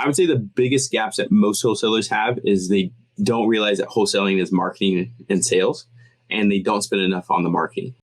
I would say the biggest gaps that most wholesalers have is they don't realize that wholesaling is marketing and sales, and they don't spend enough on the marketing.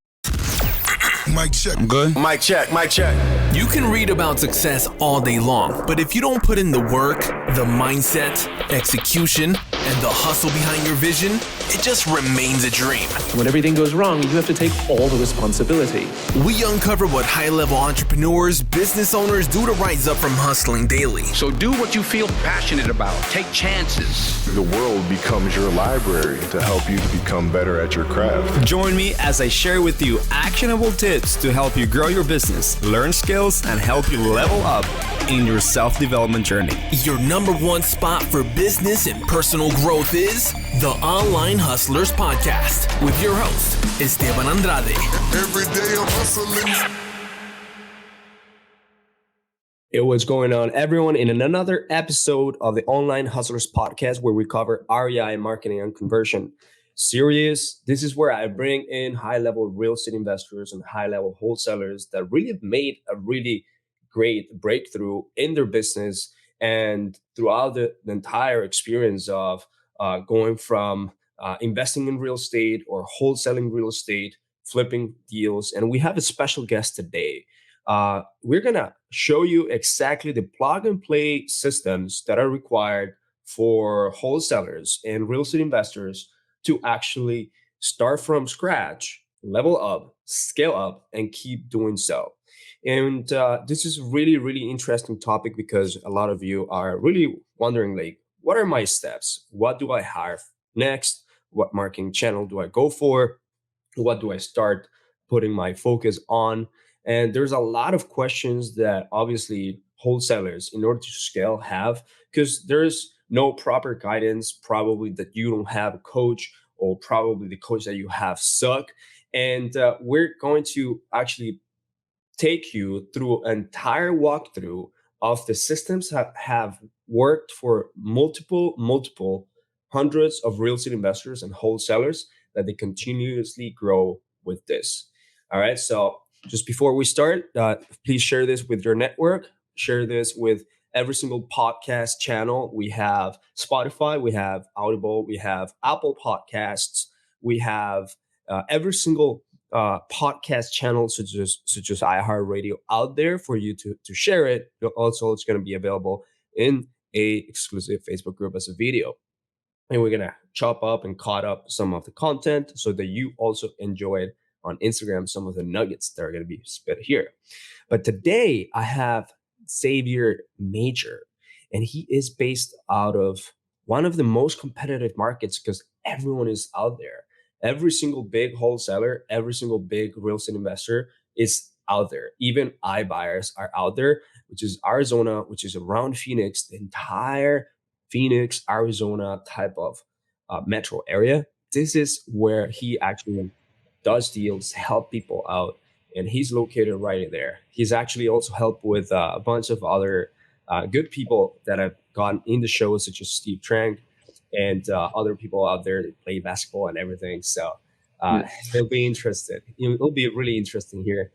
Mic check. I'm good. Mic check. Mic check. You can read about success all day long, but if you don't put in the work, the mindset, execution, and the hustle behind your vision, it just remains a dream. When everything goes wrong, you have to take all the responsibility. We uncover what high-level entrepreneurs, business owners do to rise up from hustling daily. So do what you feel passionate about. Take chances. The world becomes your library to help you to become better at your craft. Join me as I share with you actionable tips to help you grow your business, learn skills, and help you level up in your self-development journey. Your number one spot for business and personal growth is the Online Hustlers Podcast with your host, Esteban Andrade. Every day I'm hustling. Hey, what's going on, everyone? In another episode of the Online Hustlers Podcast, where we cover ROI, marketing, and conversion series. This is where I bring in high-level real estate investors and high-level wholesalers that really have made a really great breakthrough in their business and throughout the entire experience of going from investing in real estate or wholesaling real estate, flipping deals. And we have a special guest today. We're going to show you exactly the plug and play systems that are required for wholesalers and real estate investors to actually start from scratch, level up, scale up, and keep doing so. And this is really, really interesting topic because a lot of you are really wondering, like, what are my steps? What do I hire next? What marketing channel do I go for? What do I start putting my focus on? And there's a lot of questions that obviously wholesalers, in order to scale, have, because there's no proper guidance, probably that you don't have a coach, or probably the coach that you have suck. And we're going to actually take you through an entire walkthrough of the systems that have worked for multiple hundreds of real estate investors and wholesalers that they continuously grow with this. All right. So just before we start, please share this with your network. Share this with every single podcast channel. We have Spotify, we have Audible, we have Apple Podcasts, we have every single podcast channel such as iHeartRadio out there for you to share it. Also, it's going to be available in a exclusive Facebook group as a video. And we're going to chop up and cut up some of the content so that you also enjoy it on Instagram, some of the nuggets that are going to be spit here. But today I have Xavier Major, and he is based out of one of the most competitive markets because everyone is out there. Every single big wholesaler, every single big real estate investor is out there. Even iBuyers are out there, which is Arizona, which is around Phoenix, the entire Phoenix, Arizona type of metro area. This is where he actually does deals, help people out, and he's located right there. He's actually also helped with a bunch of other good people that have gone in the show, such as Steve Trank and other people out there that play basketball and everything. So they'll be interested. It'll be really interesting here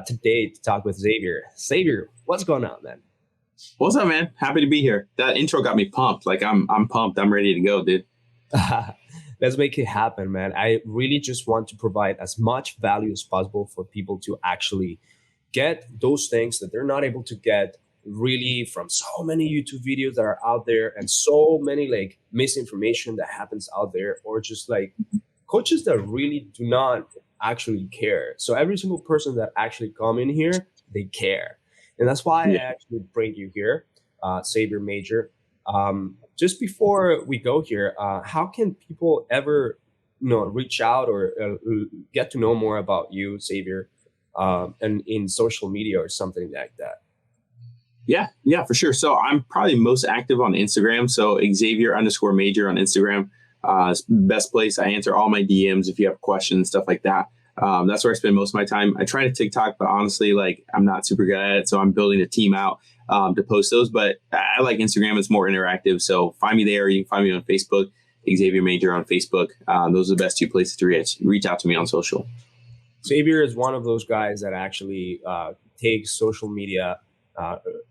today to talk with Xavier. Xavier, what's going on, man? What's up, man? Happy to be here. That intro got me pumped. Like I'm pumped. I'm ready to go, dude. Let's make it happen, man. I really just want to provide as much value as possible for people to actually get those things that they're not able to get really from so many YouTube videos that are out there and so many like misinformation that happens out there, or just like coaches that really do not actually care. So every single person that actually come in here, they care. And that's why I actually bring you here, Xavier Major. Just before we go here, how can people ever, reach out or get to know more about you, Xavier, and in social media or something like that? Yeah, for sure. So I'm probably most active on Instagram. So Xavier_Major on Instagram. It's the best place. I answer all my DMs if you have questions, stuff like that. That's where I spend most of my time. I try to TikTok, but honestly, like I'm not super good at it. So I'm building a team out to post those. But I like Instagram. It's more interactive. So find me there. You can find me on Facebook, Xavier Major on Facebook. Those are the best two places to reach out to me on social. Xavier is one of those guys that actually takes social media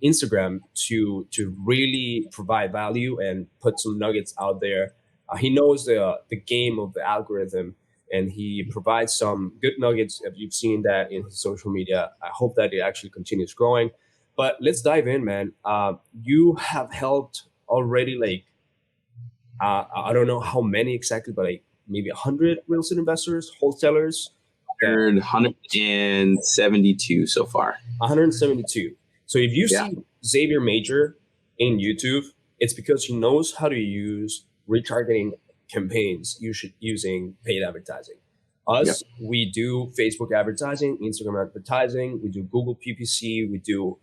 Instagram to really provide value and put some nuggets out there. He knows the game of the algorithm, and he provides some good nuggets. If you've seen that in his social media, I hope that it actually continues growing. But let's dive in, man. You have helped already, like, I don't know how many exactly, but like maybe 100 real estate investors, wholesalers. 172 so far. 172. So if you see Xavier Major in YouTube, it's because he knows how to use retargeting campaigns using paid advertising. Us, we do Facebook advertising, Instagram advertising, we do Google PPC, we do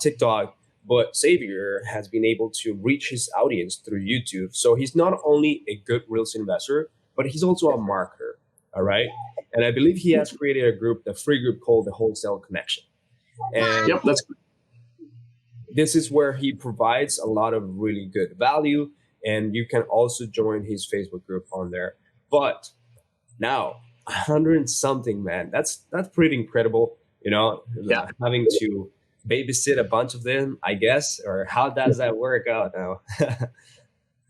TikTok. But Xavier has been able to reach his audience through YouTube. So he's not only a good real estate investor, but he's also a marketer. All right. And I believe he has created a group, the free group called the Wholesale Connection. And that's this is where he provides a lot of really good value. And you can also join his Facebook group on there. But now 100 and something, man, that's pretty incredible. You know, having to babysit a bunch of them, I guess, or how does that work out now?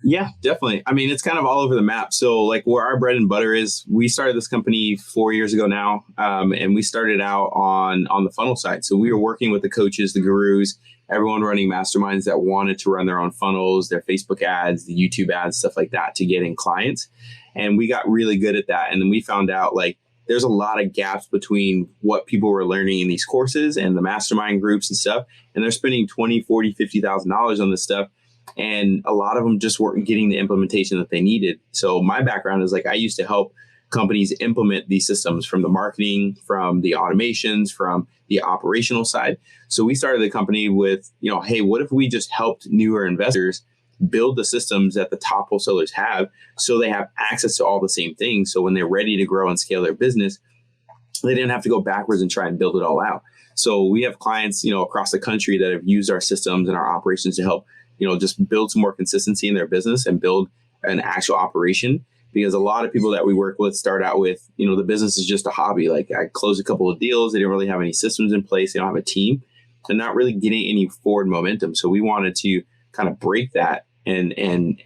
Yeah, definitely. I mean, it's kind of all over the map. So like where our bread and butter is, we started this company 4 years ago now. And we started out on the funnel side. So we were working with the coaches, the gurus, everyone running masterminds that wanted to run their own funnels, their Facebook ads, the YouTube ads, stuff like that to get in clients. And we got really good at that. And then we found out like there's a lot of gaps between what people were learning in these courses and the mastermind groups and stuff. And they're spending $20,000, $40,000, $50,000 on this stuff. And a lot of them just weren't getting the implementation that they needed. So my background is like I used to help companies implement these systems from the marketing, from the automations, from the operational side. So we started the company with, hey, what if we just helped newer investors build the systems that the top wholesalers have so they have access to all the same things. So when they're ready to grow and scale their business, they didn't have to go backwards and try and build it all out. So we have clients, across the country that have used our systems and our operations to help, just build some more consistency in their business and build an actual operation. Because a lot of people that we work with start out with, the business is just a hobby. Like I closed a couple of deals. They didn't really have any systems in place. They don't have a team. They're not really getting any forward momentum. So we wanted to kind of break that and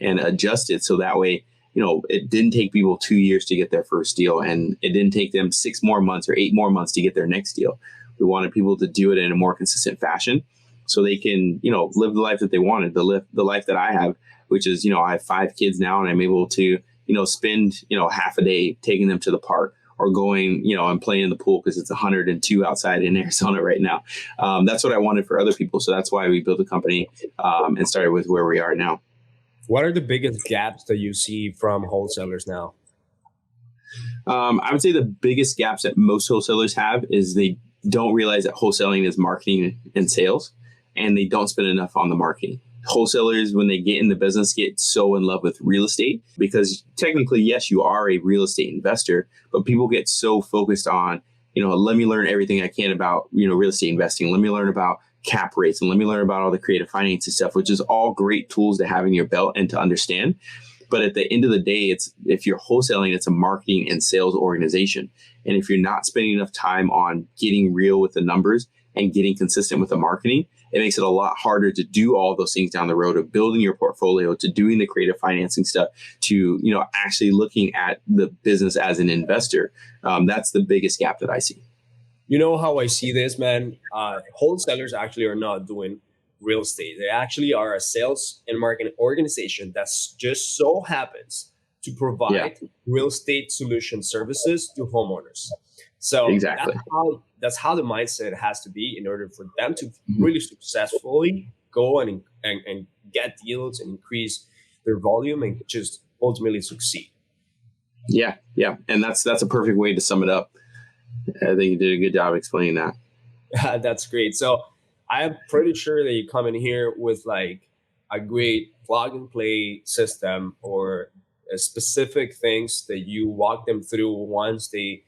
adjust it. So that way, it didn't take people 2 years to get their first deal. And it didn't take them 6 more months or 8 more months to get their next deal. We wanted people to do it in a more consistent fashion so they can, live the life that they wanted, the life that I have, which is, I have 5 kids now and I'm able to, spend, half a day taking them to the park or going, and playing in the pool because it's 102 outside in Arizona right now. That's what I wanted for other people. So that's why we built a company and started with where we are now. What are the biggest gaps that you see from wholesalers now? I would say the biggest gaps that most wholesalers have is they don't realize that wholesaling is marketing and sales, and they don't spend enough on the marketing. Wholesalers, when they get in the business, get so in love with real estate because technically, yes, you are a real estate investor, but people get so focused on, let me learn everything I can about, real estate investing. Let me learn about cap rates and let me learn about all the creative financing stuff, which is all great tools to have in your belt and to understand. But at the end of the day, if you're wholesaling, it's a marketing and sales organization. And if you're not spending enough time on getting real with the numbers and getting consistent with the marketing, it makes it a lot harder to do all those things down the road of building your portfolio, to doing the creative financing stuff, to, actually looking at the business as an investor. That's the biggest gap that I see. You know how I see this, man? Wholesalers actually are not doing real estate. They actually are a sales and marketing organization that just so happens to provide real estate solution services to homeowners. So exactly. That's how the mindset has to be in order for them to really successfully go and get deals and increase their volume and just ultimately succeed. Yeah. And that's a perfect way to sum it up. I think you did a good job explaining that. That's great. So I'm pretty sure that you come in here with like a great plug and play system or specific things that you walk them through once they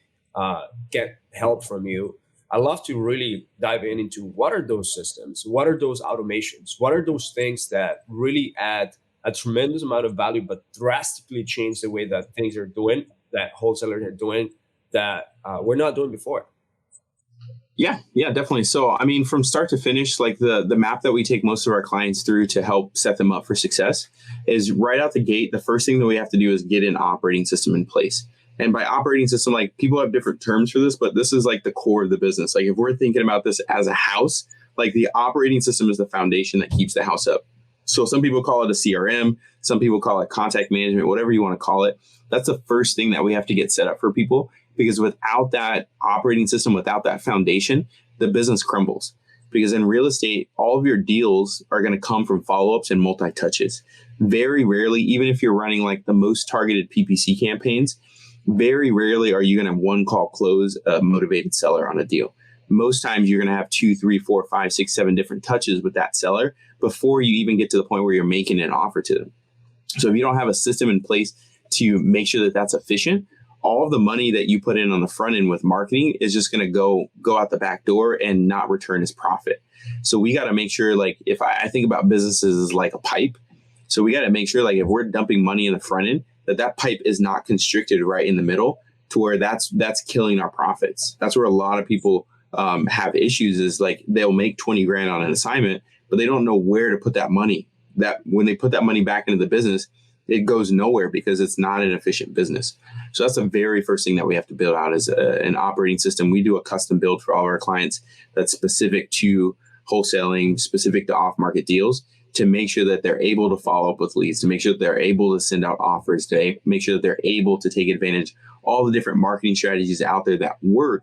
get help from you. I love to really dive into what are those systems? What are those automations? What are those things that really add a tremendous amount of value, but drastically change the way that things are doing, that wholesalers are doing, that we're not doing before? Yeah, definitely. So, I mean, from start to finish, like the map that we take most of our clients through to help set them up for success is right out the gate. The first thing that we have to do is get an operating system in place. And by operating system, like people have different terms for this, but this is like the core of the business. Like if we're thinking about this as a house, like the operating system is the foundation that keeps the house up. So some people call it a CRM, some people call it contact management, whatever you want to call it. That's the first thing that we have to get set up for people, because without that operating system, without that foundation, the business crumbles. Because in real estate, all of your deals are going to come from follow-ups and multi-touches. Very rarely, even if you're running like the most targeted PPC campaigns, very rarely are you going to have one call close a motivated seller on a deal. Most times you're going to have 2, 3, 4, 5, 6, 7 different touches with that seller before you even get to the point where you're making an offer to them. So if you don't have a system in place to make sure that that's efficient, all of the money that you put in on the front end with marketing is just going to go out the back door and not return as profit. So we got to make sure, like if I think about businesses as like a pipe. So we got to make sure like if we're dumping money in the front end, that pipe is not constricted right in the middle to where that's killing our profits. That's where a lot of people have issues, is like they'll make 20 grand on an assignment, but they don't know where to put that money. That when they put that money back into the business, it goes nowhere because it's not an efficient business. So that's the very first thing that we have to build out is an operating system. We do a custom build for all of our clients that's specific to wholesaling, specific to off-market deals, to make sure that they're able to follow up with leads, to make sure that they're able to send out offers, to make sure that they're able to take advantage of all the different marketing strategies out there that work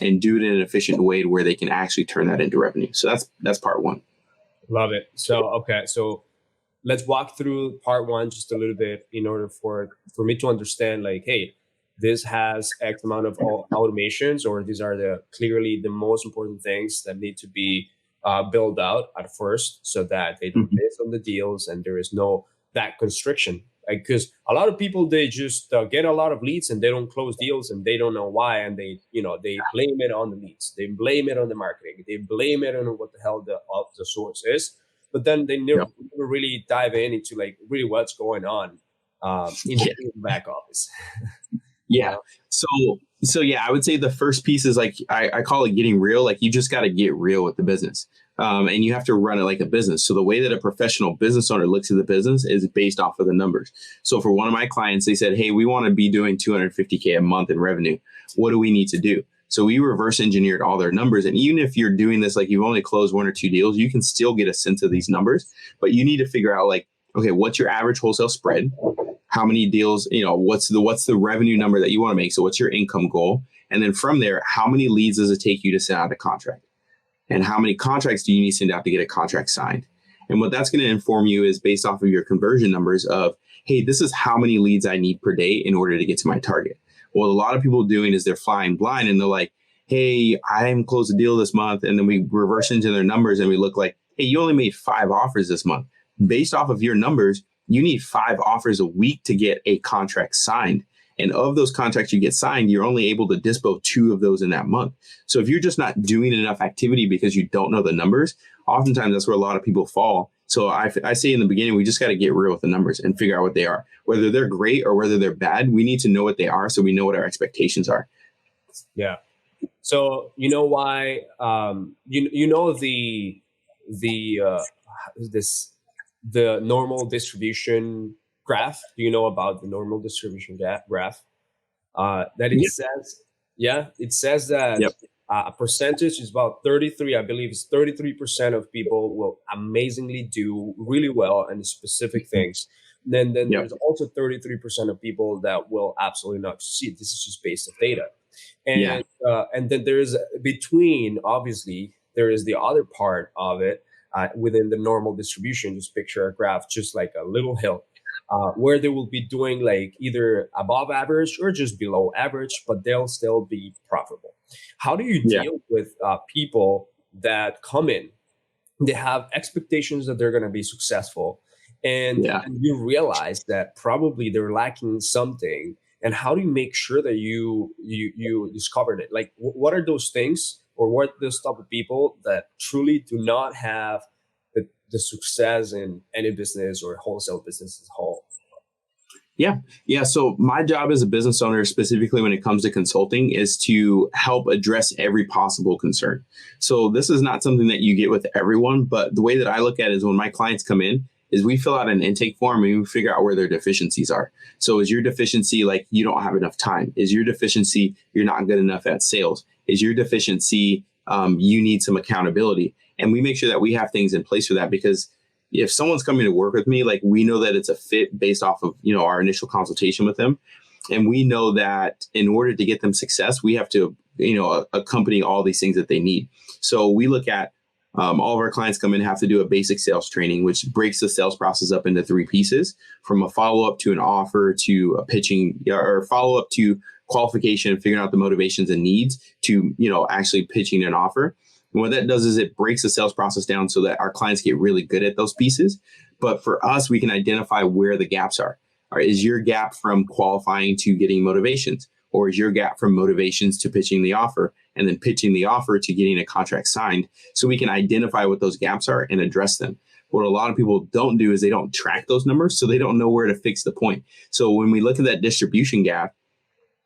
and do it in an efficient way to where they can actually turn that into revenue. So that's part one. Love it. So let's walk through part one just a little bit in order for me to understand, like, hey, this has X amount of automations, or these are clearly the most important things that need to be built out at first, so that they don't miss on the deals and there is no that constriction. Because a lot of people, they just get a lot of leads and they don't close deals and they don't know why, and they blame it on the leads, they blame it on the marketing, they blame it on what the hell the source is. But then they never really dive into like really what's going on in the back office. Yeah. So yeah, I would say the first piece is like, I call it getting real. Like you just got to get real with the business. And you have to run it like a business. So the way that a professional business owner looks at the business is based off of the numbers. So for one of my clients, they said, hey, we want to be doing $250K a month in revenue. What do we need to do? So we reverse engineered all their numbers. And even if you're doing this, like you've only closed 1 or 2 deals, you can still get a sense of these numbers. But you need to figure out like, okay, what's your average wholesale spread? How many deals, what's the revenue number that you want to make? So what's your income goal? And then from there, how many leads does it take you to send out a contract? And how many contracts do you need to send out to get a contract signed? And what that's going to inform you is based off of your conversion numbers of, hey, this is how many leads I need per day in order to get to my target. What a lot of people are doing is they're flying blind and they're like, hey, I haven't closed a deal this month. And then we reverse into their numbers and we look like, hey, you only made 5 offers this month. Based off of your numbers, you need 5 offers a week to get a contract signed. And of those contracts you get signed, you're only able to dispo 2 of those in that month. So if you're just not doing enough activity because you don't know the numbers, oftentimes that's where a lot of people fall. So I say in the beginning, we just got to get real with the numbers and figure out what they are. Whether they're great or whether they're bad, we need to know what they are so we know what our expectations are. Yeah. So you know why the normal distribution graph. Do you know about the normal distribution graph? It says that a percentage is about 33. I believe it's 33% of people will amazingly do really well in specific things. Then there's also 33% of people that will absolutely not succeed. This is just based on data. And then there is between, obviously, there is the other part of it within the normal distribution. Just picture a graph, just like a little hill. Where they will be doing like either above average or just below average, but they'll still be profitable. How do you deal with people that come in, they have expectations that they're going to be successful, and you realize that probably they're lacking something? And how do you make sure that you discovered it? Like, what are those things, or what those type of people that truly do not have the success in any business or wholesale business as a whole? Yeah. Yeah. So my job as a business owner, specifically when it comes to consulting, is to help address every possible concern. So this is not something that you get with everyone, but the way that I look at it is when my clients come in, is we fill out an intake form and we figure out where their deficiencies are. So is your deficiency like you don't have enough time? Is your deficiency you're not good enough at sales? Is your deficiency you need some accountability? And we make sure that we have things in place for that, because if someone's coming to work with me, like we know that it's a fit based off of, our initial consultation with them. And we know that in order to get them success, we have to, accompany all these things that they need. So we look at all of our clients come in and have to do a basic sales training, which breaks the sales process up into 3 pieces, from a follow-up to an offer to a pitching, or follow-up to qualification, figuring out the motivations and needs to, actually pitching an offer. And what that does is it breaks the sales process down so that our clients get really good at those pieces. But for us, we can identify where the gaps are. Or is your gap from qualifying to getting motivations? Or is your gap from motivations to pitching the offer, and then pitching the offer to getting a contract signed? So we can identify what those gaps are and address them. What a lot of people don't do is they don't track those numbers, so they don't know where to fix the point. So when we look at that distribution gap,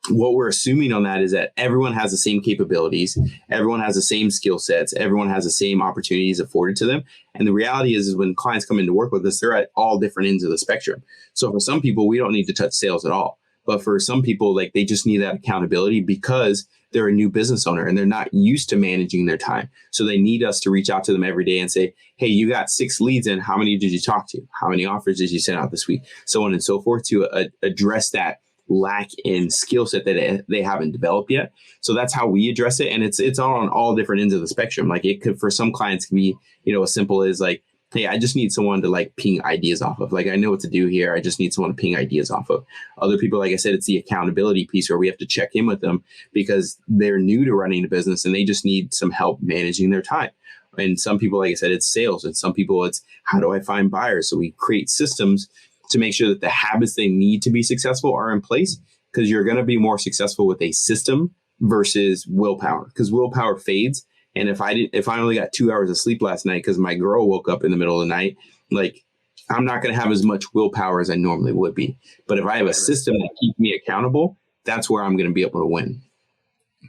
what we're assuming on that is that everyone has the same capabilities, everyone has the same skill sets, everyone has the same opportunities afforded to them. And the reality is when clients come in to work with us, they're at all different ends of the spectrum. So for some people, we don't need to touch sales at all. But for some people, like they just need that accountability because they're a new business owner and they're not used to managing their time. So they need us to reach out to them every day and say, hey, you got 6 leads in. How many did you talk to? How many offers did you send out this week? So on and so forth, to address that lack in skill set that they haven't developed yet. So that's how we address it. And it's all on all different ends of the spectrum. Like it could, for some clients, can be, as simple as like, hey, I just need someone to like ping ideas off of. Like, I know what to do here. I just need someone to ping ideas off of. Other people, like I said, it's the accountability piece where we have to check in with them because they're new to running a business and they just need some help managing their time. And some people, like I said, it's sales. And some people, it's how do I find buyers? So we create systems to make sure that the habits they need to be successful are in place, because you're going to be more successful with a system versus willpower, because willpower fades. And if I only got 2 hours of sleep last night because my girl woke up in the middle of the night, like I'm not going to have as much willpower as I normally would be. But if I have a system that keeps me accountable, that's where I'm going to be able to win.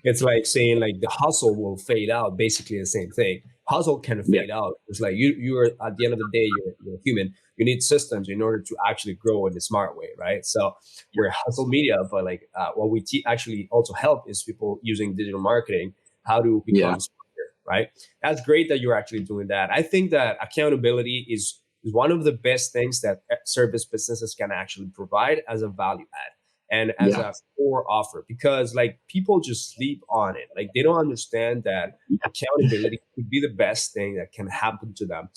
It's like saying like the hustle will fade out, basically the same thing. Hustle can fade out. It's like you're at the end of the day, you're human. You need systems in order to actually grow in a smart way, right? So we're hustle media, but like what we actually also help is people using digital marketing, how to become smarter, right? That's great that you're actually doing that. I think that accountability is one of the best things that service businesses can actually provide as a value add and as a core offer, because like people just sleep on it. Like they don't understand that accountability could be the best thing that can happen to them.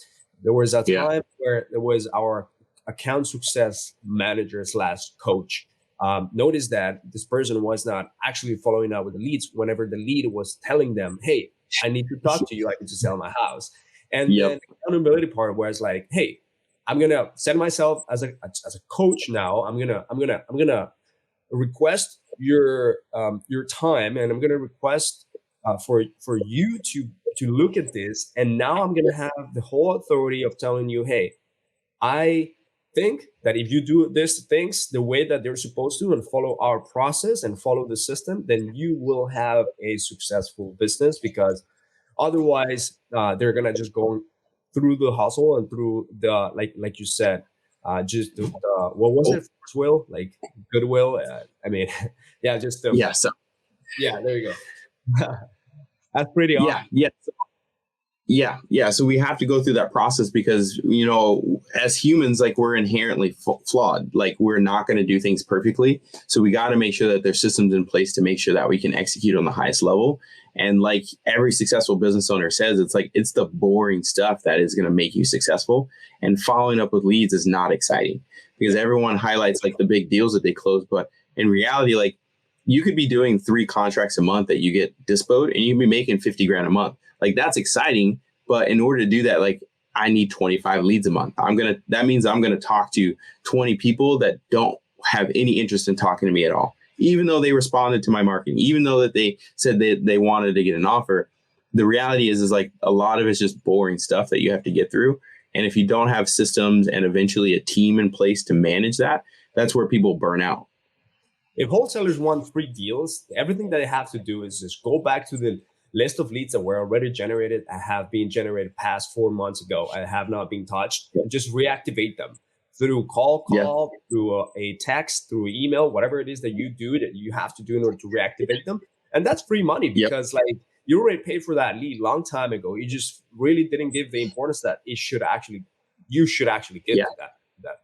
There was a time where there was our account success manager / coach. Noticed that this person was not actually following up with the leads whenever the lead was telling them, hey, I need to talk to you. I need to sell my house. And then the accountability part was like, hey, I'm going to set myself as a coach now. I'm going to request your time, and I'm going to request for you to look at this. And now I'm going to have the whole authority of telling you, hey, I think that if you do these things the way that they're supposed to and follow our process and follow the system, then you will have a successful business, because otherwise they're going to just go through the hustle and through the, like you said, just the what was it? First will, like goodwill. Just there you go. That's pretty awesome. So we have to go through that process because, as humans, like we're inherently flawed. Like we're not going to do things perfectly. So we got to make sure that there's systems in place to make sure that we can execute on the highest level. And like every successful business owner says, it's like, it's the boring stuff that is going to make you successful. And following up with leads is not exciting because everyone highlights like the big deals that they close. But in reality, like you could be doing 3 contracts a month that you get dispoed and you can be making 50 grand a month. Like that's exciting. But in order to do that, like I need 25 leads a month. That means I'm going to talk to 20 people that don't have any interest in talking to me at all. Even though they responded to my marketing, even though that they said they wanted to get an offer, the reality is like a lot of it's just boring stuff that you have to get through. And if you don't have systems and eventually a team in place to manage that, that's where people burn out. If wholesalers want free deals, everything that they have to do is just go back to the list of leads that were already generated, that have been generated past 4 months ago and have not been touched, and just reactivate them through call, through a text, through email, whatever it is that you do that you have to do in order to reactivate them. And that's free money because like you already paid for that lead long time ago. You just really didn't give the importance that you should actually give to that.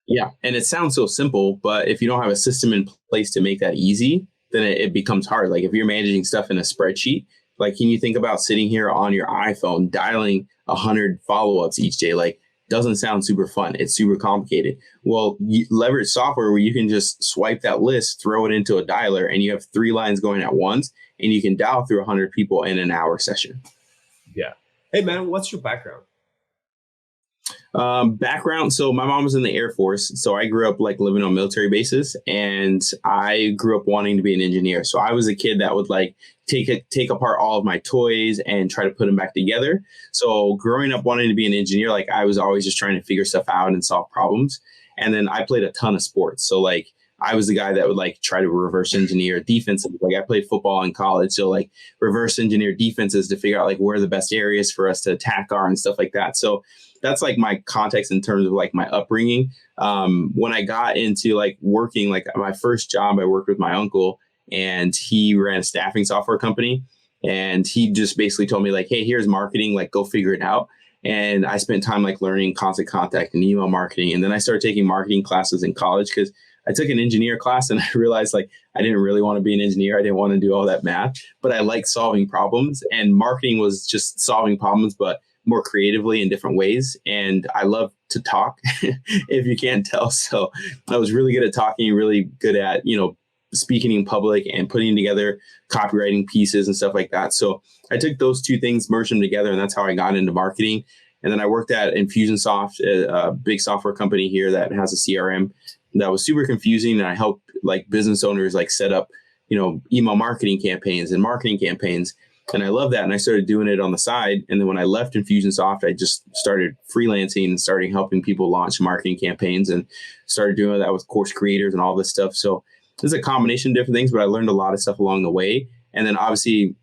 Yeah. And it sounds so simple, but if you don't have a system in place to make that easy, then it becomes hard. Like if you're managing stuff in a spreadsheet, like can you think about sitting here on your iPhone, dialing 100 follow-ups each day? Like doesn't sound super fun. It's super complicated. Well, you leverage software where you can just swipe that list, throw it into a dialer, and you have 3 lines going at once, and you can dial through 100 people in an hour session. Yeah. Hey man, what's your background? Background. So my mom was in the Air Force. So I grew up like living on military bases, and I grew up wanting to be an engineer. So I was a kid that would like take apart all of my toys and try to put them back together. So growing up wanting to be an engineer, like I was always just trying to figure stuff out and solve problems. And then I played a ton of sports. So like I was the guy that would like try to reverse engineer defenses. Like I played football in college. So like reverse engineer defenses to figure out like where the best areas for us to attack are and stuff like that. So that's like my context in terms of like my upbringing. When I got into like working, like my first job, I worked with my uncle, and he ran a staffing software company. And he just basically told me like, hey, here's marketing, like go figure it out. And I spent time like learning constant contact and email marketing. And then I started taking marketing classes in college because I took an engineer class and I realized like I didn't really want to be an engineer. I didn't want to do all that math, but I liked solving problems, and marketing was just solving problems, but more creatively in different ways. And I love to talk, if you can't tell. So I was really good at talking, really good at, speaking in public and putting together copywriting pieces and stuff like that. So I took those two things, merged them together, and that's how I got into marketing. And then I worked at Infusionsoft, a big software company here that has a CRM that was super confusing. And I helped like business owners like set up, email marketing campaigns and marketing campaigns. And I love that. And I started doing it on the side. And then when I left Infusionsoft, I just started freelancing and started helping people launch marketing campaigns and started doing that with course creators and all this stuff. So there's a combination of different things, but I learned a lot of stuff along the way. And then obviously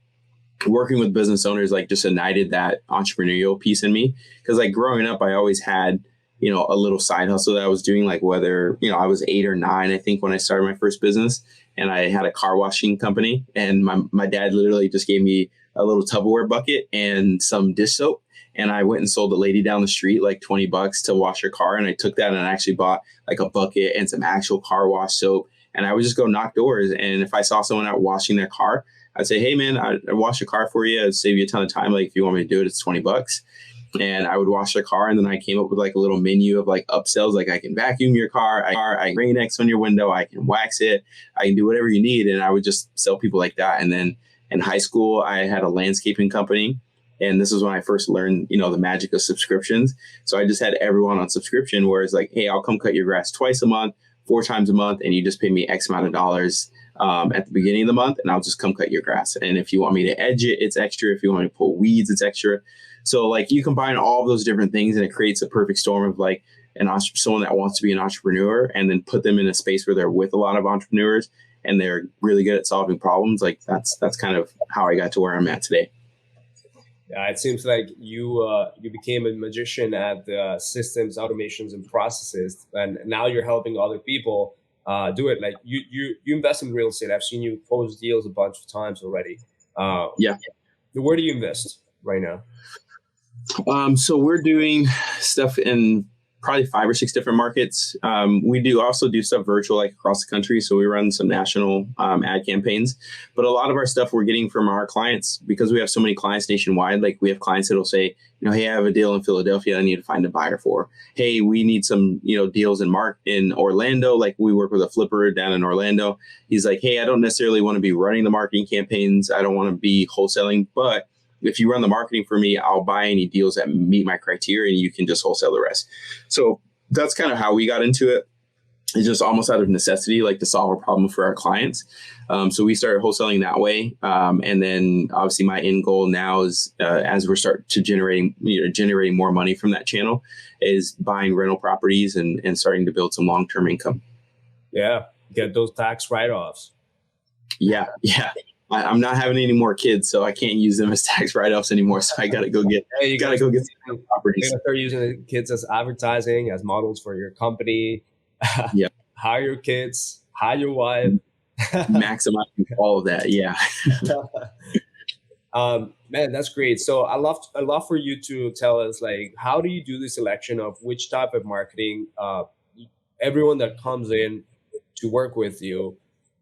working with business owners like just ignited that entrepreneurial piece in me. Because like growing up, I always had, a little side hustle that I was doing, like whether, I was 8 or 9, I think, when I started my first business. And I had a car washing company, and my dad literally just gave me a little Tupperware bucket and some dish soap. And I went and sold a lady down the street like $20 to wash her car. And I took that and I actually bought like a bucket and some actual car wash soap. And I would just go knock doors. And if I saw someone out washing their car, I'd say, hey man, I wash your car for you. I'd save you a ton of time. Like if you want me to do it, it's $20. And I would wash their car. And then I came up with like a little menu of like upsells. Like I can vacuum your car. I can Rain-X on your window. I can wax it. I can do whatever you need. And I would just sell people like that. And then in high school, I had a landscaping company. And this is when I first learned, the magic of subscriptions. So I just had everyone on subscription where it's like, hey, I'll come cut your grass twice a month, 4 times a month. And you just pay me X amount of dollars at the beginning of the month. And I'll just come cut your grass. And if you want me to edge it, it's extra. If you want me to pull weeds, it's extra. So like you combine all of those different things and it creates a perfect storm of like someone that wants to be an entrepreneur, and then put them in a space where they're with a lot of entrepreneurs and they're really good at solving problems. Like that's kind of how I got to where I'm at today. Yeah, it seems like you became a magician at the systems, automations, and processes, and now you're helping other people do it. Like you invest in real estate. I've seen you close deals a bunch of times already. Yeah. Where do you invest right now? So we're doing stuff in probably 5 or 6 different markets. We also do stuff virtual, like across the country. So we run some national ad campaigns, but a lot of our stuff we're getting from our clients, because we have so many clients nationwide. Like we have clients that'll say, hey, I have a deal in Philadelphia I need to find a buyer for. Hey, we need some, deals in Orlando. Like we work with a flipper down in Orlando. He's like, hey, I don't necessarily want to be running the marketing campaigns. I don't want to be wholesaling, but if you run the marketing for me, I'll buy any deals that meet my criteria and you can just wholesale the rest. So that's kind of how we got into it. It's just almost out of necessity, like to solve a problem for our clients. So we started wholesaling that way. And then obviously my end goal now is as we're starting to generating more money from that channel is buying rental properties and starting to build some long-term income. Yeah, get those tax write-offs. Yeah. I'm not having any more kids, so I can't use them as tax write-offs anymore. So I got to go get some properties. You're gonna start using the kids as advertising, as models for your company. Yeah. Hire your kids, hire your wife. Maximizing all of that. Yeah. Man, that's great. So I love for you to tell us, like, how do you do the selection of which type of marketing, everyone that comes in to work with you,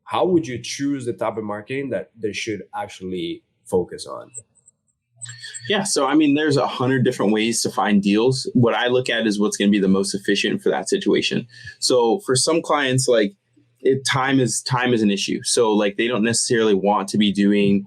how would you choose the type of marketing that they should actually focus on? Yeah. So, I mean, there's 100 different ways to find deals. What I look at is what's going to be the most efficient for that situation. So for some clients, like time is an issue. So like they don't necessarily want to be doing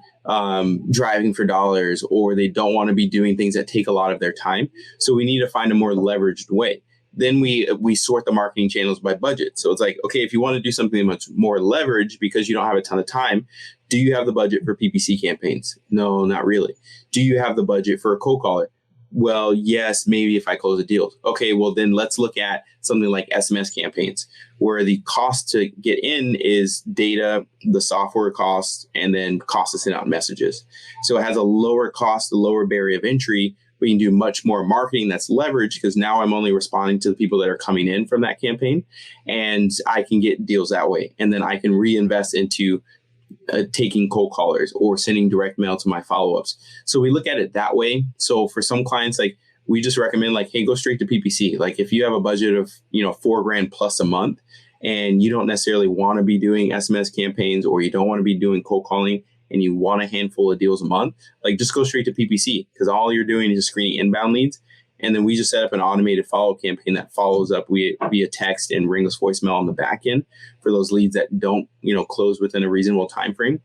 driving for dollars, or they don't want to be doing things that take a lot of their time. So we need to find a more leveraged way. Then we sort the marketing channels by budget. So it's like, okay, if you want to do something much more leverage because you don't have a ton of time, do you have the budget for PPC campaigns? No, not really. Do you have the budget for a cold caller? Well, yes, maybe if I close a deal. Okay, well, then let's look at something like SMS campaigns, where the cost to get in is data, the software cost, and then cost to send out messages. So it has a lower cost, a lower barrier of entry. We can do much more marketing that's leveraged, because now I'm only responding to the people that are coming in from that campaign, and I can get deals that way. And then I can reinvest into taking cold callers or sending direct mail to my follow-ups. So we look at it that way. So for some clients, like we just recommend like, hey, go straight to PPC. Like if you have a budget of, $4,000 plus a month, and you don't necessarily want to be doing SMS campaigns, or you don't want to be doing cold calling, and you want a handful of deals a month, like just go straight to PPC, because all you're doing is screening inbound leads. And then we just set up an automated follow-up campaign that follows up via text and ringless voicemail on the back end for those leads that don't, close within a reasonable time frame,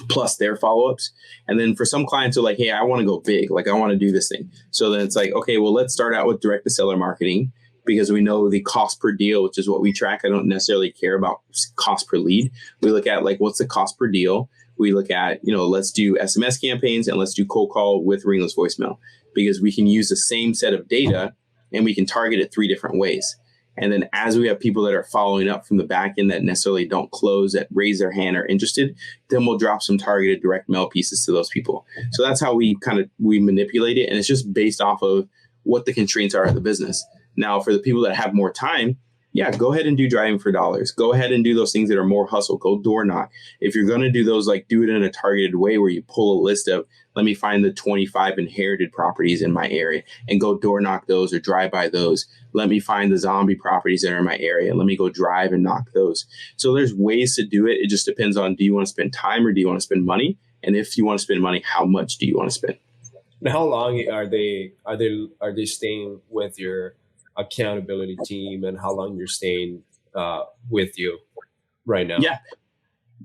plus their follow-ups. And then for some clients who are like, hey, I want to go big, like I want to do this thing. So then it's like, okay, well, let's start out with direct to seller marketing, because we know the cost per deal, which is what we track. I don't necessarily care about cost per lead. We look at like, what's the cost per deal? We look at, let's do SMS campaigns and let's do cold call with ringless voicemail, because we can use the same set of data and we can target it 3 different ways. And then as we have people that are following up from the back end that necessarily don't close, that raise their hand, are interested, then we'll drop some targeted direct mail pieces to those people. So that's how we manipulate it. And it's just based off of what the constraints are of the business. Now, for the people that have more time, yeah, go ahead and do driving for dollars. Go ahead and do those things that are more hustle. Go door knock. If you're going to do those, like do it in a targeted way where you pull a list of, let me find the 25 inherited properties in my area and go door knock those or drive by those. Let me find the zombie properties that are in my area. Let me go drive and knock those. So there's ways to do it. It just depends on, do you want to spend time or do you want to spend money? And if you want to spend money, how much do you want to spend? And how long are they staying with your accountability team, and how long you're staying with you right now?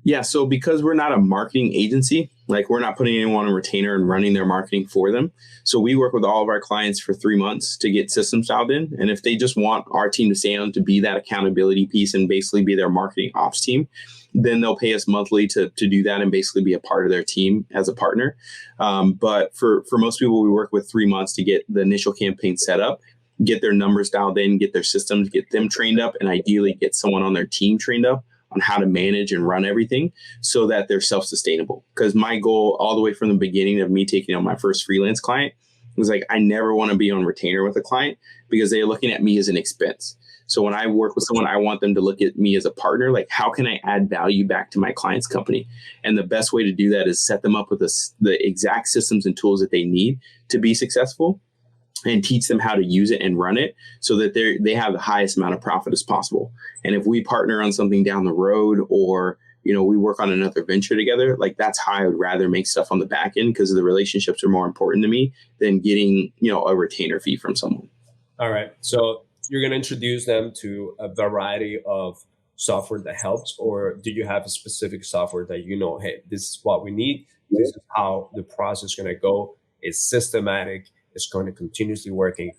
Yeah. So because we're not a marketing agency, like we're not putting anyone on retainer and running their marketing for them. So we work with all of our clients for 3 months to get systems dialed in. And if they just want our team to stay on to be that accountability piece and basically be their marketing ops team, then they'll pay us monthly to do that and basically be a part of their team as a partner. But for most people, we work with 3 months to get the initial campaign set up, get their numbers dialed in, get their systems, get them trained up, and ideally get someone on their team trained up on how to manage and run everything so that they're self-sustainable. Because my goal all the way from the beginning of me taking on my first freelance client was like, I never want to be on retainer with a client, because they're looking at me as an expense. So when I work with someone, I want them to look at me as a partner. Like, how can I add value back to my client's company? And the best way to do that is set them up with the exact systems and tools that they need to be successful, and teach them how to use it and run it so that they have the highest amount of profit as possible. And if we partner on something down the road, or, we work on another venture together, like that's how I would rather make stuff on the back end, because the relationships are more important to me than getting, a retainer fee from someone. All right. So you're going to introduce them to a variety of software that helps, or do you have a specific software that, hey, this is what we need. This is how the process is going to go. It's systematic. It's going to continuously working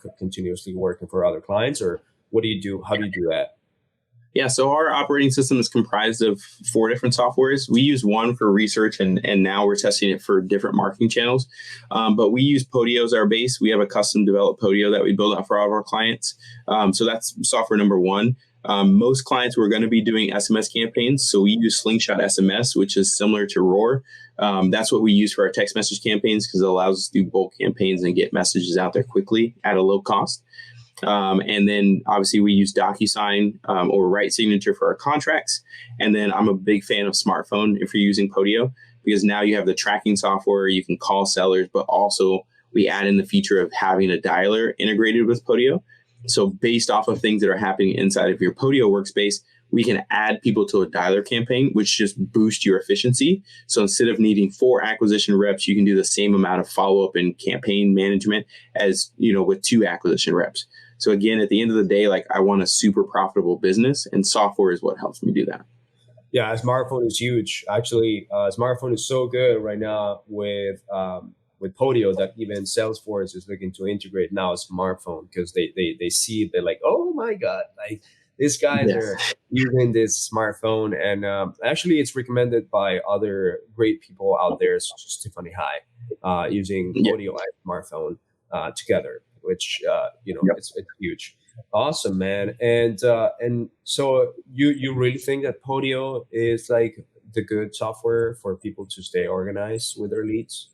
for other clients, or what do you do? How do you do that? Yeah, so our operating system is comprised of 4 different softwares. We use one for research, and now we're testing it for different marketing channels. But we use Podio as our base. We have a custom developed Podio that we build out for all of our clients. So that's software number 1. Most clients were going to be doing SMS campaigns. So we use Slingshot SMS, which is similar to Roar. That's what we use for our text message campaigns because it allows us to do bulk campaigns and get messages out there quickly at a low cost. And then obviously we use DocuSign or Right Signature for our contracts. And then I'm a big fan of smartphone if you're using Podio, because now you have the tracking software, you can call sellers, but also we add in the feature of having a dialer integrated with Podio. So based off of things that are happening inside of your Podio workspace, we can add people to a dialer campaign, which just boosts your efficiency. So instead of needing 4 acquisition reps, you can do the same amount of follow-up and campaign management as, with 2 acquisition reps. So again, at the end of the day, like I want a super profitable business, and software is what helps me do that. Yeah, smartphone is huge. Actually, smartphone is so good right now with Podio that even Salesforce is looking to integrate now a smartphone because they see it, they're like, oh my God, like these guys are using this smartphone. And actually it's recommended by other great people out there, such as Tiffany High, using Podio and smartphone together, which, it's huge. Awesome, man. And so you really think that Podio is like the good software for people to stay organized with their leads?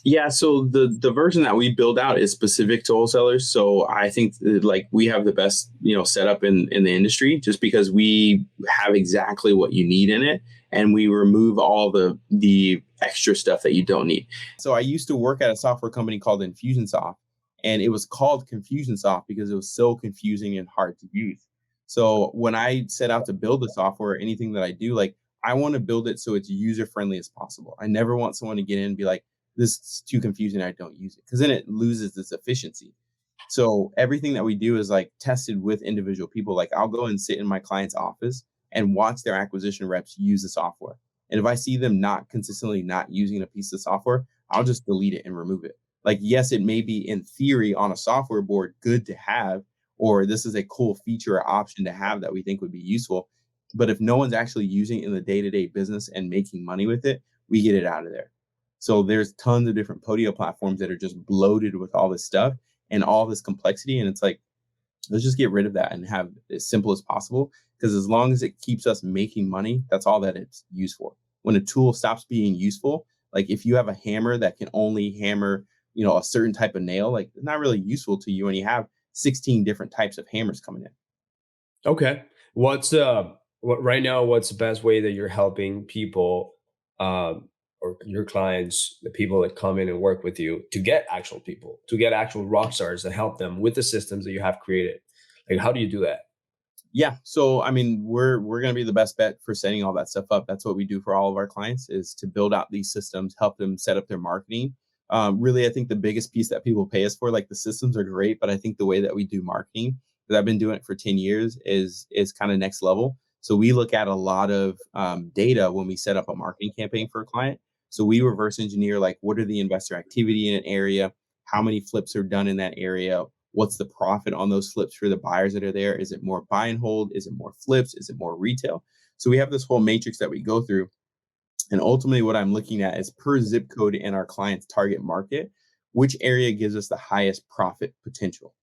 Yeah, so the version that we build out is specific to wholesalers. So I think like we have the best, setup in the industry, just because we have exactly what you need in it, and we remove all the extra stuff that you don't need. So I used to work at a software company called Infusionsoft, and it was called Confusionsoft because it was so confusing and hard to use. So when I set out to build the software, anything that I do, like I want to build it so it's user friendly as possible. I never want someone to get in and be like, this is too confusing, I don't use it, because then it loses its efficiency. So everything that we do is like tested with individual people. Like I'll go and sit in my client's office and watch their acquisition reps use the software. And if I see them not consistently not using a piece of software, I'll just delete it and remove it. Like, yes, it may be in theory on a software board good to have, or this is a cool feature or option to have that we think would be useful. But if no one's actually using it in the day-to-day business and making money with it, we get it out of there. So there's tons of different Podio platforms that are just bloated with all this stuff and all this complexity. And it's like, let's just get rid of that and have it as simple as possible. Because as long as it keeps us making money, that's all that it's used for. When a tool stops being useful, like if you have a hammer that can only hammer, a certain type of nail, like it's not really useful to you when you have 16 different types of hammers coming in. Okay. What's right now, what's the best way that you're helping people, or your clients, the people that come in and work with you, to get actual people, to get actual rock stars that help them with the systems that you have created? Like, how do you do that? Yeah. So, I mean, we're going to be the best bet for setting all that stuff up. That's what we do for all of our clients, is to build out these systems, help them set up their marketing. Really, I think the biggest piece that people pay us for, like the systems are great, but I think the way that we do marketing, because I've been doing it for 10 years, is kind of next level. So we look at a lot of data when we set up a marketing campaign for a client. So we reverse engineer, like, what are the investor activity in an area? How many flips are done in that area? What's the profit on those flips for the buyers that are there? Is it more buy and hold? Is it more flips? Is it more retail? So we have this whole matrix that we go through. And ultimately what I'm looking at is per zip code in our client's target market, which area gives us the highest profit potential.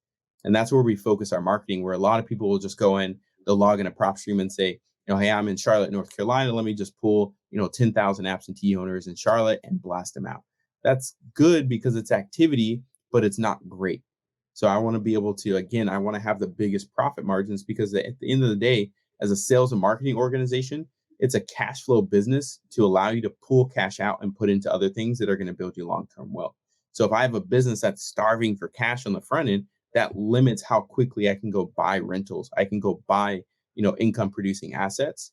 And that's where we focus our marketing, where a lot of people will just go in, they'll log in a prop stream and say, hey, I'm in Charlotte, North Carolina. Let me just pull, 10,000 absentee owners in Charlotte and blast them out. That's good because it's activity, but it's not great. So I want to be able to, again, I want to have the biggest profit margins, because at the end of the day, as a sales and marketing organization, it's a cash flow business to allow you to pull cash out and put into other things that are going to build you long-term wealth. So if I have a business that's starving for cash on the front end, that limits how quickly I can go buy rentals. I can go buy, income producing assets.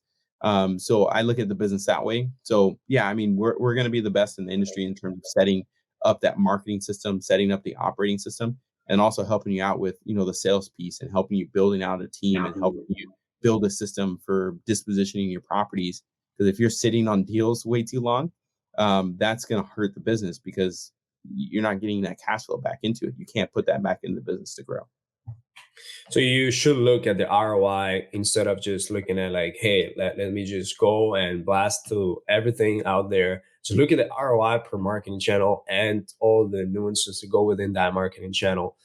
So I look at the business that way. So yeah, I mean, we're going to be the best in the industry in terms of setting up that marketing system, setting up the operating system, and also helping you out with, the sales piece, and helping you building out a team, and helping you build a system for dispositioning your properties. Because if you're sitting on deals way too long, that's going to hurt the business, because you're not getting that cash flow back into it. You can't put that back in the business to grow. So you should look at the ROI instead of just looking at like, hey, let me just go and blast to everything out there. So look at the ROI per marketing channel and all the nuances to go within that marketing channel.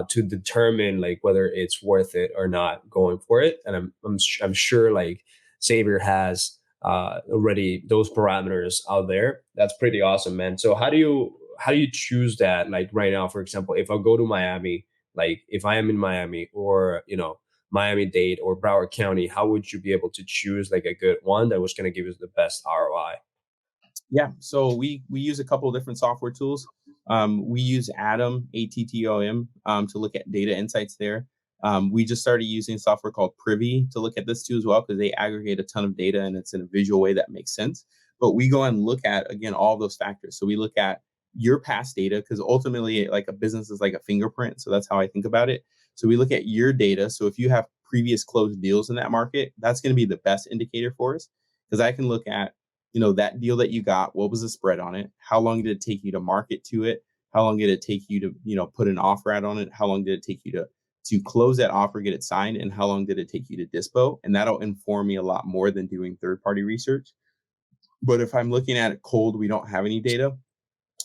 to determine like whether it's worth it or not going for it. And I'm sure like Xavier has already those parameters out there. That's pretty awesome, man. So how do you choose that? Like right now, for example, if I go to Miami, like if I am in Miami or Miami-Dade or Broward County, how would you be able to choose like a good one that was going to give us the best ROI? Yeah, so we use a couple of different software tools. We use Atom, ATTOM, to look at data insights there. We just started using software called Privy to look at this too as well, because they aggregate a ton of data and it's in a visual way that makes sense. But we go and look at, again, all those factors. So we look at your past data, because ultimately like a business is like a fingerprint. So that's how I think about it. So we look at your data. So if you have previous closed deals in that market, that's going to be the best indicator for us, because I can look at, that deal that you got, what was the spread on it? How long did it take you to market to it? How long did it take you to, put an offer out on it? How long did it take you to close that offer, get it signed? And how long did it take you to dispo? And that'll inform me a lot more than doing third-party research. But if I'm looking at it cold, we don't have any data,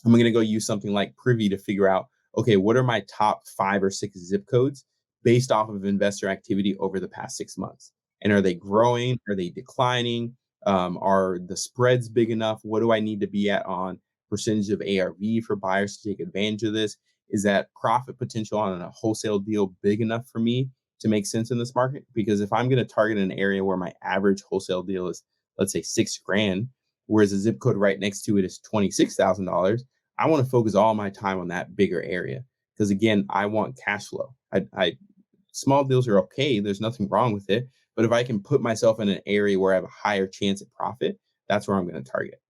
I'm going to go use something like Privy to figure out, okay, what are my top 5 or 6 zip codes based off of investor activity over the past 6 months? And are they growing? Are they declining? Are the spreads big enough? What do I need to be at on percentage of ARV for buyers to take advantage of this? Is that profit potential on a wholesale deal big enough for me to make sense in this market? Because if I'm going to target an area where my average wholesale deal is, let's say, $6,000, whereas a zip code right next to it is $26,000, I want to focus all my time on that bigger area. Because again, I want cash flow. Small deals are okay. There's nothing wrong with it. But if I can put myself in an area where I have a higher chance at profit, that's where I'm going to target.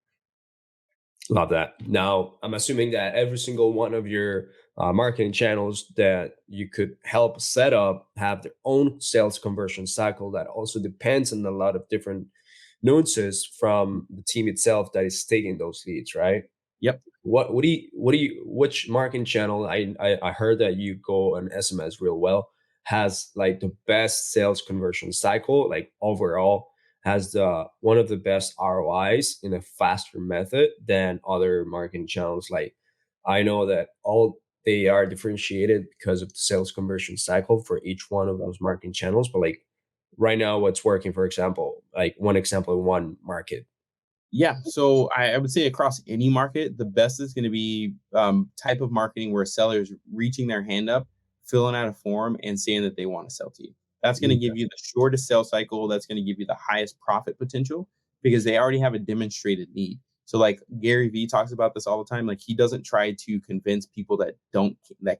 Love that. Now, I'm assuming that every single one of your marketing channels that you could help set up have their own sales conversion cycle that also depends on a lot of different nuances from the team itself that is taking those leads, right? Yep. Which marketing channel? I heard that you go on SMS real well, has like the best sales conversion cycle, like overall has the one of the best ROIs in a faster method than other marketing channels. Like I know that all they are differentiated because of the sales conversion cycle for each one of those marketing channels. But like right now, what's working, for example, like one example in one market. Yeah. So I would say across any market, the best is going to be type of marketing where a seller is reaching their hand up, filling out a form and saying that they want to sell to you. That's going to give you the shortest sales cycle. That's going to give you the highest profit potential because they already have a demonstrated need. So like Gary Vee talks about this all the time. Like he doesn't try to convince people that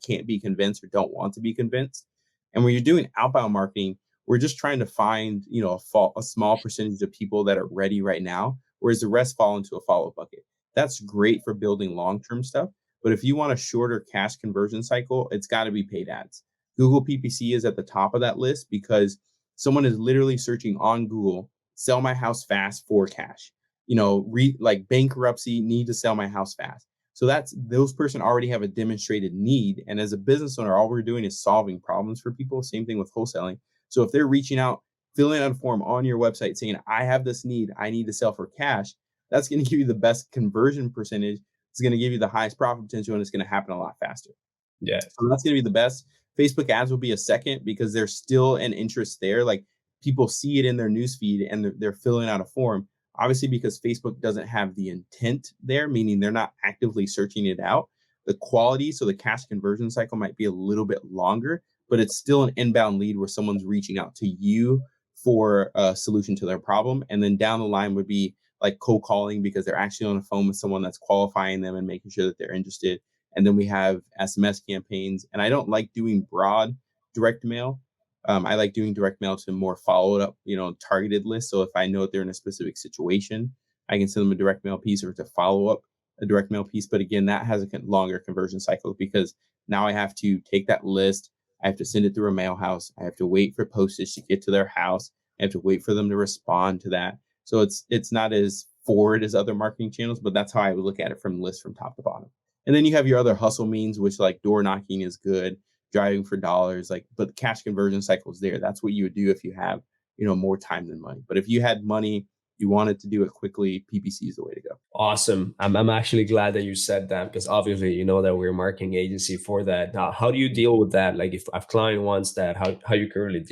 can't be convinced or don't want to be convinced. And when you're doing outbound marketing, we're just trying to find, a small percentage of people that are ready right now, whereas the rest fall into a follow bucket. That's great for building long-term stuff. But if you want a shorter cash conversion cycle, it's got to be paid ads. Google PPC is at the top of that list because someone is literally searching on Google, sell my house fast for cash. Like bankruptcy, need to sell my house fast. So those person already have a demonstrated need. And as a business owner, all we're doing is solving problems for people. Same thing with wholesaling. So if they're reaching out, filling out a form on your website saying, I have this need, I need to sell for cash, that's going to give you the best conversion percentage. It's going to give you the highest profit potential, and it's going to happen a lot faster. Yeah. So that's going to be the best. Facebook ads will be a second because there's still an interest there. Like people see it in their newsfeed and they're filling out a form. Obviously, because Facebook doesn't have the intent there, meaning they're not actively searching it out. The quality, so the cash conversion cycle might be a little bit longer, but it's still an inbound lead where someone's reaching out to you for a solution to their problem. And then down the line would be like cold calling because they're actually on the phone with someone that's qualifying them and making sure that they're interested. And then we have SMS campaigns. And I don't like doing broad direct mail. I like doing direct mail to more followed up, targeted lists. So if I know that they're in a specific situation, I can send them a direct mail piece or to follow up a direct mail piece. But again, that has a longer conversion cycle because now I have to take that list. I have to send it through a mail house. I have to wait for postage to get to their house. I have to wait for them to respond to that. So it's not as forward as other marketing channels, but that's how I would look at it from the list from top to bottom. And then you have your other hustle means, which like door knocking is good, driving for dollars, but the cash conversion cycle is there. That's what you would do if you have, more time than money. But if you had money, you wanted to do it quickly, PPC is the way to go. Awesome. I'm actually glad that you said that, because obviously you know that we're a marketing agency for that. Now, how do you deal with that? Like if a client wants that, how you currently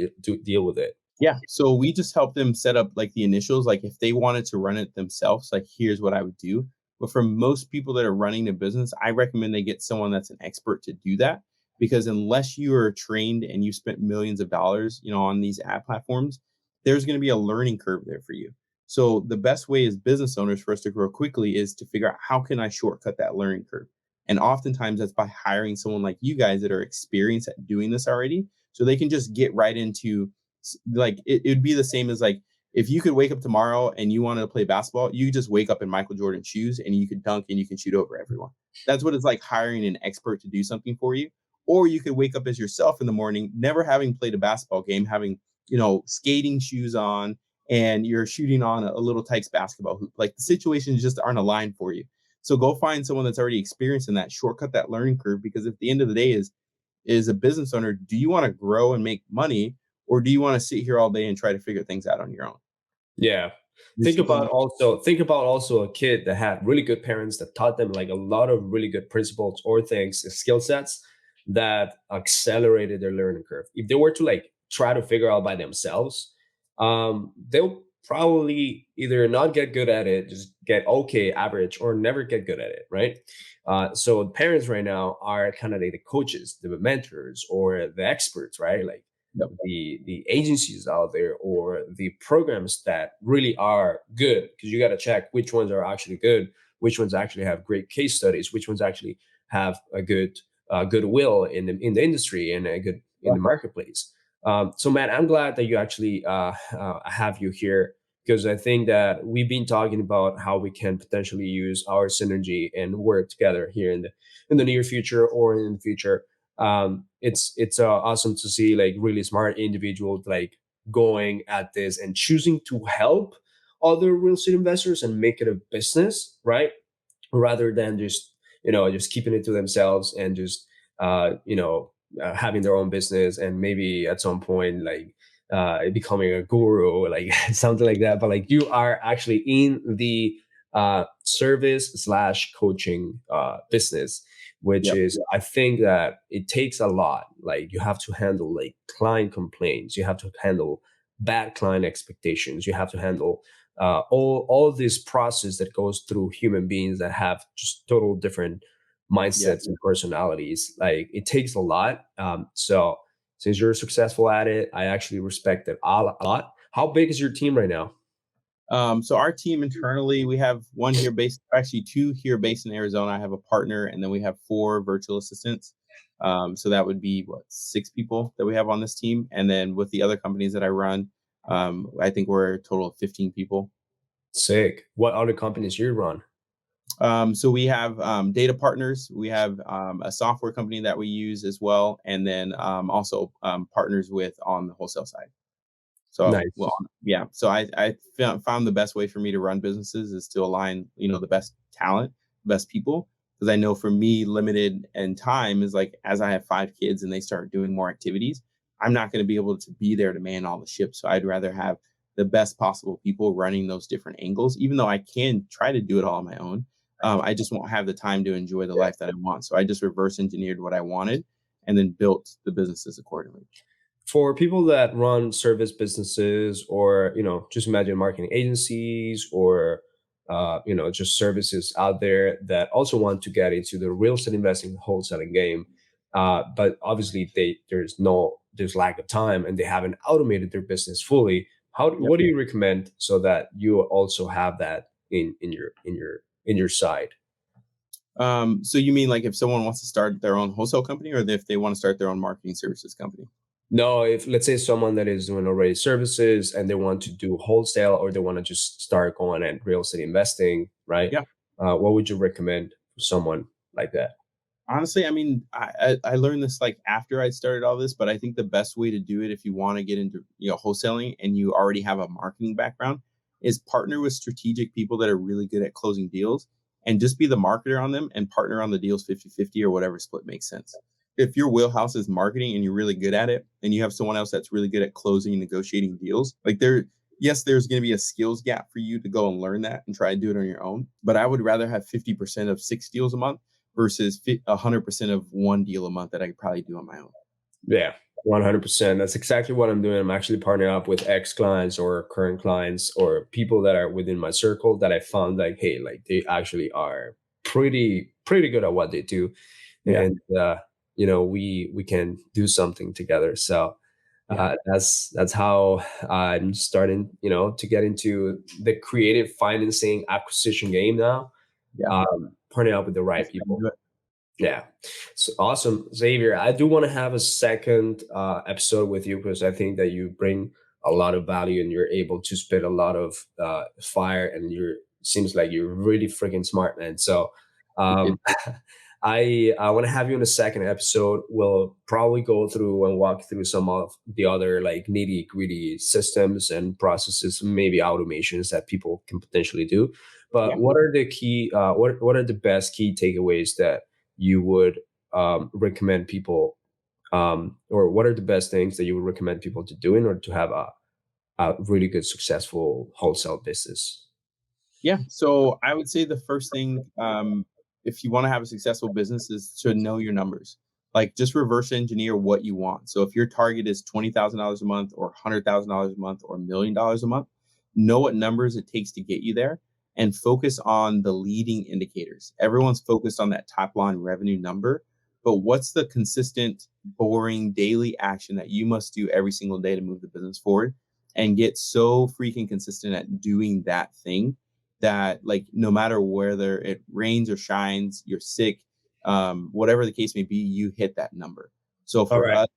deal with it? Yeah. So we just help them set up like the initials. Like if they wanted to run it themselves, like here's what I would do. But for most people that are running a business, I recommend they get someone that's an expert to do that. Because unless you are trained and you spent millions of dollars, on these ad platforms, there's going to be a learning curve there for you. So the best way as business owners for us to grow quickly is to figure out how can I shortcut that learning curve. And oftentimes that's by hiring someone like you guys that are experienced at doing this already. So they can just get right into like it'd be the same as like if you could wake up tomorrow and you wanted to play basketball, you just wake up in Michael Jordan shoes and you could dunk and you can shoot over everyone. That's what it's like hiring an expert to do something for you. Or you could wake up as yourself in the morning, never having played a basketball game, having, skating shoes on, and you're shooting on a little Tykes basketball hoop. Like the situations just aren't aligned for you. So go find someone that's already experienced in that, shortcut that learning curve, because at the end of the day is a business owner, do you want to grow and make money, or do you want to sit here all day and try to figure things out on your own? Yeah. Think about also a kid that had really good parents that taught them like a lot of really good principles or things, skill sets that accelerated their learning curve. If they were to like try to figure out by themselves, they'll probably either not get good at it, just get okay, average, or never get good at it, right? So parents right now are kind of like the coaches, the mentors, or the experts, right? Like Yep. the agencies out there or the programs that really are good, because you got to check which ones are actually good, which ones actually have great case studies, which ones actually have a good goodwill in the industry and a good in the marketplace. So man, I'm glad that you actually have you here, because I think that we've been talking about how we can potentially use our synergy and work together here in the near future or in the future. It's awesome to see like really smart individuals like going at this and choosing to help other real estate investors and make it a business, right? Rather than just keeping it to themselves and just having their own business and maybe at some point like becoming a guru or like something like that. But like you are actually in the service slash coaching business, which Yep. is, I think that it takes a lot. Like you have to handle like client complaints, you have to handle bad client expectations, you have to handle all this process that goes through human beings that have just total different mindsets and personalities. Like it takes a lot. So since you're successful at it, I actually respect it a lot. How big is your team right now? So our team internally, we have one here based, actually two here based in Arizona. I have a partner, and then we have 4 virtual assistants. So that would be 6 people that we have on this team. And then with the other companies that I run, I think we're a total of 15 people. Sick. What other companies you run? So we have data partners. We have a software company that we use as well, and then also partners with on the wholesale side. So, Nice. well, yeah. So I found the best way for me to run businesses is to align, the best talent, best people, because I know for me, limited and time is like, as I have 5 kids and they start doing more activities, I'm not going to be able to be there to man all the ships. So I'd rather have the best possible people running those different angles, even though I can try to do it all on my own. I just won't have the time to enjoy the life that I want. So I just reverse engineered what I wanted and then built the businesses accordingly. For people that run service businesses or just imagine marketing agencies or just services out there that also want to get into the real estate investing wholesaling game, but obviously there's lack of time and they haven't automated their business fully. What do you recommend so that you also have that in your side? So you mean like if someone wants to start their own wholesale company, or if they want to start their own marketing services company? No, if let's say someone that is doing already services and they want to do wholesale or they want to just start going at real estate investing, right? Yeah. What would you recommend for someone like that? Honestly, I mean, I learned this like after I started all this, but I think the best way to do it if you want to get into wholesaling and you already have a marketing background is partner with strategic people that are really good at closing deals and just be the marketer on them and partner on the deals 50-50 or whatever split makes sense. If your wheelhouse is marketing and you're really good at it and you have someone else that's really good at closing and negotiating deals, like yes, there's going to be a skills gap for you to go and learn that and try to do it on your own. But I would rather have 50% of 6 deals a month versus 100% of 1 deal a month that I could probably do on my own. Yeah, 100%. That's exactly what I'm doing. I'm actually partnering up with ex clients or current clients or people that are within my circle that I found like, hey, like they actually are pretty good at what they do, Yeah. and we can do something together. So that's how I'm starting, to get into the creative financing acquisition game now. Yeah. Partnering up with the right people. Yeah. So awesome. Xavier, I do want to have a second episode with you because I think that you bring a lot of value and you're able to spit a lot of fire and seems like you're really freaking smart, man. So I want to have you in a second episode. We'll probably go through and walk through some of the other like nitty gritty systems and processes, maybe automations that people can potentially do. But what are the key, what are the best key takeaways that you would recommend people, or what are the best things that you would recommend people to do in order to have a really good, successful wholesale business? Yeah. So I would say the first thing, if you want to have a successful business, is to know your numbers. Like just reverse engineer what you want. So if your target is $20,000 a month or $100,000 a month or $1 million a month, know what numbers it takes to get you there and focus on the leading indicators. Everyone's focused on that top line revenue number, but what's the consistent, boring daily action that you must do every single day to move the business forward and get so freaking consistent at doing that thing that like no matter whether it rains or shines, you're sick, whatever the case may be, you hit that number. So for us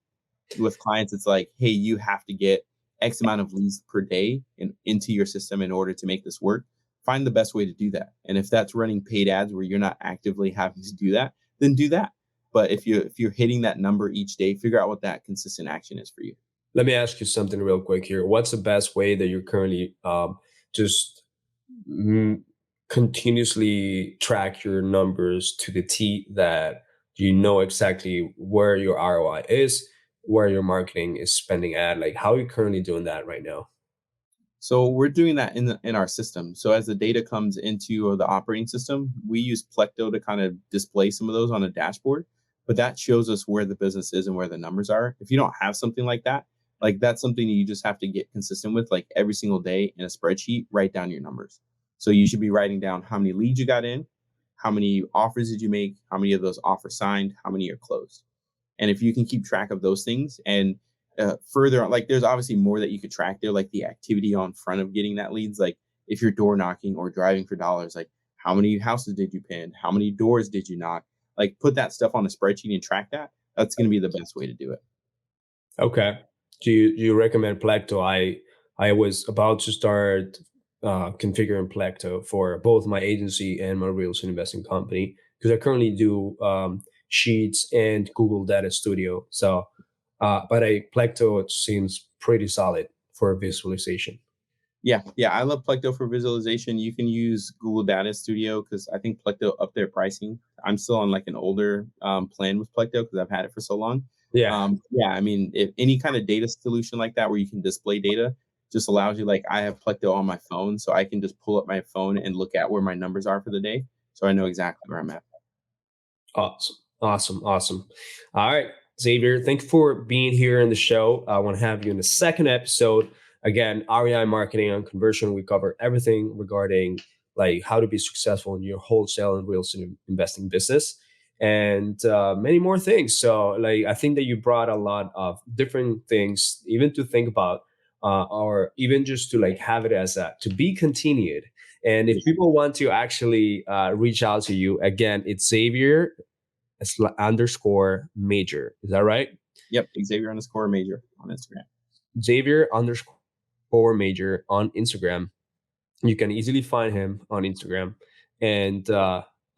with clients, it's like, hey, you have to get X amount of leads per day into your system in order to make this work. Find the best way to do that. And if that's running paid ads where you're not actively having to do that, then do that. But if you're hitting that number each day, figure out what that consistent action is for you. Let me ask you something real quick here. What's the best way that you're currently just continuously track your numbers to the T, that you know exactly where your ROI is, where your marketing is spending at? Like, how are you currently doing that right now? So we're doing that in our system. So as the data comes into the operating system, we use Plecto to kind of display some of those on a dashboard, but that shows us where the business is and where the numbers are. If you don't have something like that, like that's something you just have to get consistent with, like every single day in a spreadsheet, write down your numbers. So you should be writing down how many leads you got in, how many offers did you make, how many of those offers signed, how many are closed. And if you can keep track of those things and further, like there's obviously more that you could track there, like the activity on front of getting that leads. Like if you're door knocking or driving for dollars, like how many houses did you pin? How many doors did you knock? Like put that stuff on a spreadsheet and track that. That's going to be the best way to do it. Okay. Do you recommend Plecto? I was about to start configuring Plecto for both my agency and my real estate investing company because I currently do Sheets and Google Data Studio. So, but Plecto seems pretty solid for visualization. Yeah, I love Plecto for visualization. You can use Google Data Studio because I think Plecto upped their pricing. I'm still on like an older plan with Plecto because I've had it for so long. I mean, if any kind of data solution like that where you can display data just allows you, like I have Plecto on my phone, so I can just pull up my phone and look at where my numbers are for the day. So I know exactly where I'm at. Awesome. All right, Xavier, thank you for being here in the show. I want to have you in the second episode. Again, REI marketing and conversion. We cover everything regarding like how to be successful in your wholesale and real estate investing business, and many more things. So, like, I think that you brought a lot of different things, even to think about, or even just to like have it as a to be continued. And if people want to actually reach out to you, again, it's Xavier _ Major. Is that right? Yep, Xavier _ Major on Instagram. Xavier _ Major on Instagram. You can easily find him on Instagram. And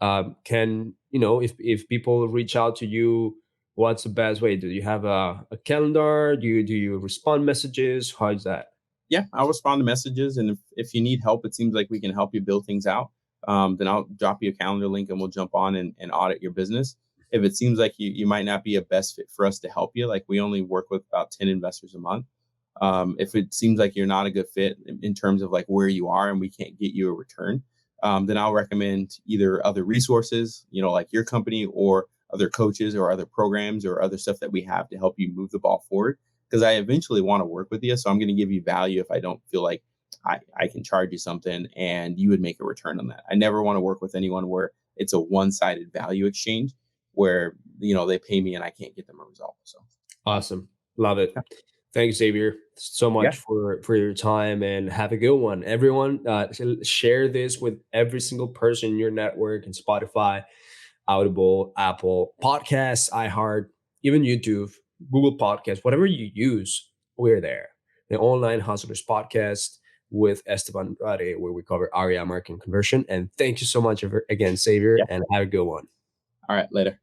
if people reach out to you, what's the best way? Do you have a calendar? Do you respond messages? How is that? Yeah, I'll respond to messages. And if you need help, it seems like we can help you build things out. Then I'll drop you a calendar link and we'll jump on and audit your business. If it seems like you might not be a best fit for us to help you, like we only work with about 10 investors a month. If it seems like you're not a good fit in terms of like where you are and we can't get you a return, then I'll recommend either other resources, like your company, or other coaches or other programs or other stuff that we have to help you move the ball forward. Because I eventually want to work with you. So I'm going to give you value if I don't feel like I can charge you something and you would make a return on that. I never want to work with anyone where it's a one-sided value exchange where, they pay me and I can't get them a result. So Awesome. Love it. Thanks, Xavier, so much for your time, and have a good one. Everyone, share this with every single person in your network, and Spotify, Audible, Apple Podcasts, iHeart, even YouTube, Google Podcasts, whatever you use, we're there. The Online Hustlers Podcast with Esteban Andrade, where we cover REI marketing conversion. And thank you so much again, Xavier, and have a good one. All right, later.